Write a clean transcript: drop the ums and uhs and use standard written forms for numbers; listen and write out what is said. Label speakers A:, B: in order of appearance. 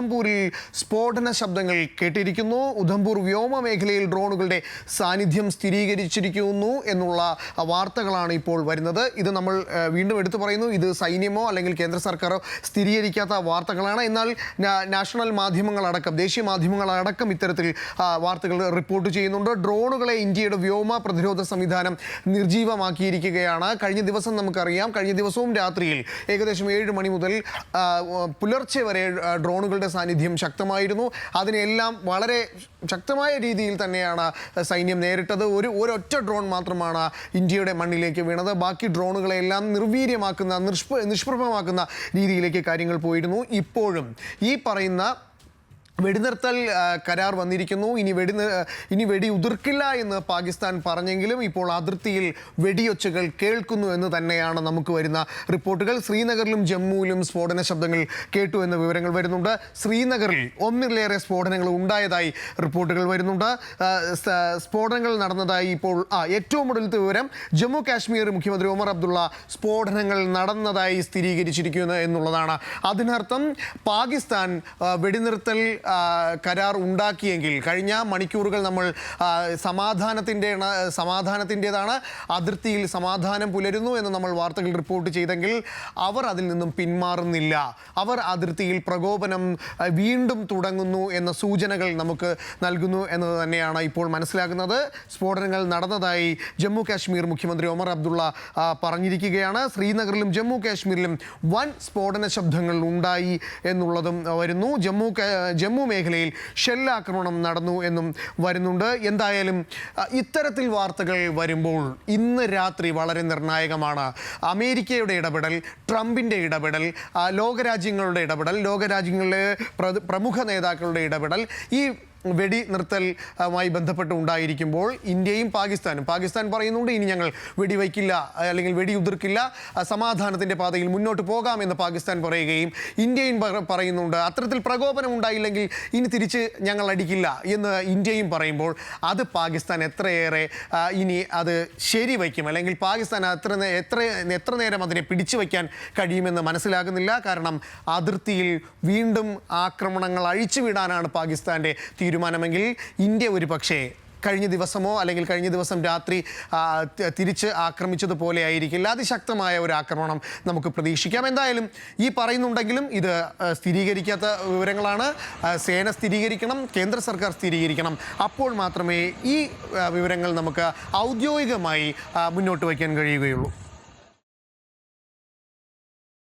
A: ഉധംപൂരിൽ സ്ഫോടന ശബ്ദങ്ങൾ കേട്ടിരിക്കുന്നു. ഉധംപൂർ വ്യോമ മേഖലയിൽ ഡ്രോണുകളുടെ സാന്നിധ്യം സ്ഥിരീകരിച്ചിരിക്കുന്നു എന്നുള്ള വാർത്തകളാണ് ഇപ്പോൾ വരുന്നത്. ഇത് നമ്മൾ വീണ്ടും എടുത്തു പറയുന്നു, ഇത് സൈന്യമോ അല്ലെങ്കിൽ കേന്ദ്ര സർക്കാരോ സ്ഥിരീകരിക്കാത്ത വാർത്തകളാണ്. എന്നാൽ നാഷണൽ മാധ്യമങ്ങളടക്കം, ദേശീയ മാധ്യമങ്ങളടക്കം ഇത്തരത്തിൽ വാർത്തകൾ റിപ്പോർട്ട് ചെയ്യുന്നുണ്ട്. ഡ്രോണുകളെ ഇന്ത്യയുടെ വ്യോമ പ്രതിരോധ സംവിധാനം നിർജീവമാക്കിയിരിക്കുകയാണ്. കഴിഞ്ഞ ദിവസം നമുക്കറിയാം, കഴിഞ്ഞ ദിവസവും രാത്രിയിൽ ഏകദേശം 7 മണി മുതൽ പുലർച്ചെ വരെ ഡ്രോണുകളുടെ സാന്നിധ്യം ശക്തമായിരുന്നു. അതിനെല്ലാം വളരെ ശക്തമായ രീതിയിൽ തന്നെയാണ് സൈന്യം നേരിട്ടത്. ഒരൊറ്റ ഡ്രോൺ മാത്രമാണ് ഇന്ത്യയുടെ മണ്ണിലേക്ക് വീണത്. ബാക്കി ഡ്രോണുകളെല്ലാം നിർവീര്യമാക്കുന്ന, നിഷ്പ്രഭമാക്കുന്ന രീതിയിലേക്ക് കാര്യങ്ങൾ പോയിരുന്നു. ഇപ്പോഴും ഈ പറയുന്ന വെടിനിർത്തൽ കരാർ വന്നിരിക്കുന്നു. ഇനി വെടി ഉതിർക്കില്ല എന്ന് പാകിസ്ഥാൻ പറഞ്ഞെങ്കിലും ഇപ്പോൾ അതിർത്തിയിൽ വെടിയൊച്ചകൾ കേൾക്കുന്നു എന്ന് തന്നെയാണ് നമുക്ക് വരുന്ന റിപ്പോർട്ടുകൾ. ശ്രീനഗറിലും ജമ്മുവിലും സ്ഫോടന ശബ്ദങ്ങൾ കേട്ടു എന്ന വിവരങ്ങൾ വരുന്നുണ്ട്. ശ്രീനഗറിൽ ഒന്നിലേറെ സ്ഫോടനങ്ങൾ ഉണ്ടായതായി റിപ്പോർട്ടുകൾ വരുന്നുണ്ട്. സ്ഫോടനങ്ങൾ നടന്നതായി ഇപ്പോൾ ഏറ്റവും ഒടുവിലത്തെ വിവരം, ജമ്മു കാശ്മീർ മുഖ്യമന്ത്രി ഒമർ അബ്ദുള്ള സ്ഫോടനങ്ങൾ നടന്നതായി സ്ഥിരീകരിച്ചിരിക്കുന്നു എന്നുള്ളതാണ്. അതിനർത്ഥം പാകിസ്ഥാൻ വെടിനിർത്തൽ കരാർ ഉണ്ടാക്കിയെങ്കിൽ, കഴിഞ്ഞ മണിക്കൂറുകൾ നമ്മൾ സമാധാനത്തിൻ്റെതാണ്, അതിർത്തിയിൽ സമാധാനം പുലരുന്നു എന്ന് നമ്മൾ വാർത്തകൾ റിപ്പോർട്ട് ചെയ്തെങ്കിൽ അവർ അതിൽ നിന്നും പിന്മാറുന്നില്ല. അവർ അതിർത്തിയിൽ പ്രകോപനം വീണ്ടും തുടങ്ങുന്നു എന്ന സൂചനകൾ നമുക്ക് നൽകുന്നു എന്നത് തന്നെയാണ് ഇപ്പോൾ മനസ്സിലാക്കുന്നത്. സ്ഫോടനങ്ങൾ നടന്നതായി ജമ്മു കാശ്മീർ മുഖ്യമന്ത്രി ഒമർ അബ്ദുള്ള പറഞ്ഞിരിക്കുകയാണ്. ശ്രീനഗറിലും ജമ്മു കാശ്മീരിലും വൻ സ്ഫോടന ശബ്ദങ്ങൾ ഉണ്ടായി എന്നുള്ളതും വരുന്നു. ജമ്മു മേഖലയിൽ ഷെല്ലാക്രമണം നടന്നു എന്നും വരുന്നുണ്ട്. എന്തായാലും ഇത്തരത്തിൽ വാർത്തകൾ വരുമ്പോൾ ഇന്ന് രാത്രി വളരെ നിർണായകമാണ്. അമേരിക്കയുടെ ഇടപെടൽ, ട്രംപിൻ്റെ ഇടപെടൽ, ലോകരാജ്യങ്ങളുടെ ഇടപെടൽ, ലോകരാജ്യങ്ങളിലെ പ്രമുഖ നേതാക്കളുടെ ഇടപെടൽ ഈ വെടി നിർത്തലുമായി ബന്ധപ്പെട്ട് ഉണ്ടായിരിക്കുമ്പോൾ ഇന്ത്യയും പാകിസ്ഥാൻ പറയുന്നുണ്ട് ഇനി ഞങ്ങൾ വെടിവയ്ക്കില്ല അല്ലെങ്കിൽ വെടിയുതിർക്കില്ല, സമാധാനത്തിൻ്റെ പാതയിൽ മുന്നോട്ട് പോകാമെന്ന് പാകിസ്ഥാൻ പറയുകയും ഇന്ത്യയും പറയുന്നുണ്ട് അത്തരത്തിൽ പ്രകോപനം ഉണ്ടായില്ലെങ്കിൽ ഇനി തിരിച്ച് ഞങ്ങൾ അടിക്കില്ല എന്ന് ഇന്ത്യയും പറയുമ്പോൾ അത് പാകിസ്ഥാൻ എത്രയേറെ ഇനി അത് ശരിവയ്ക്കും, അല്ലെങ്കിൽ പാകിസ്ഥാൻ എത്ര നേരം അതിനെ പിടിച്ചു വയ്ക്കാൻ കഴിയുമെന്ന് മനസ്സിലാകുന്നില്ല. കാരണം അതിർത്തിയിൽ വീണ്ടും ആക്രമണങ്ങൾ അഴിച്ചുവിടാനാണ് പാകിസ്ഥാൻ്റെ തീരുമാനമെങ്കിൽ ഇന്ത്യ ഒരു പക്ഷേ കഴിഞ്ഞ ദിവസമോ അല്ലെങ്കിൽ കഴിഞ്ഞ ദിവസം രാത്രി തിരിച്ച് ആക്രമിച്ചതുപോലെ ആയിരിക്കില്ല, അതിശക്തമായ ഒരു ആക്രമണം നമുക്ക് പ്രതീക്ഷിക്കാം. എന്തായാലും ഈ പറയുന്നുണ്ടെങ്കിലും ഇത് സ്ഥിരീകരിക്കാത്ത വിവരങ്ങളാണ്. സേന സ്ഥിരീകരിക്കണം, കേന്ദ്ര സർക്കാർ സ്ഥിരീകരിക്കണം. അപ്പോൾ മാത്രമേ ഈ വിവരങ്ങൾ നമുക്ക് ഔദ്യോഗികമായി മുന്നോട്ട് വയ്ക്കാൻ കഴിയുകയുള്ളൂ.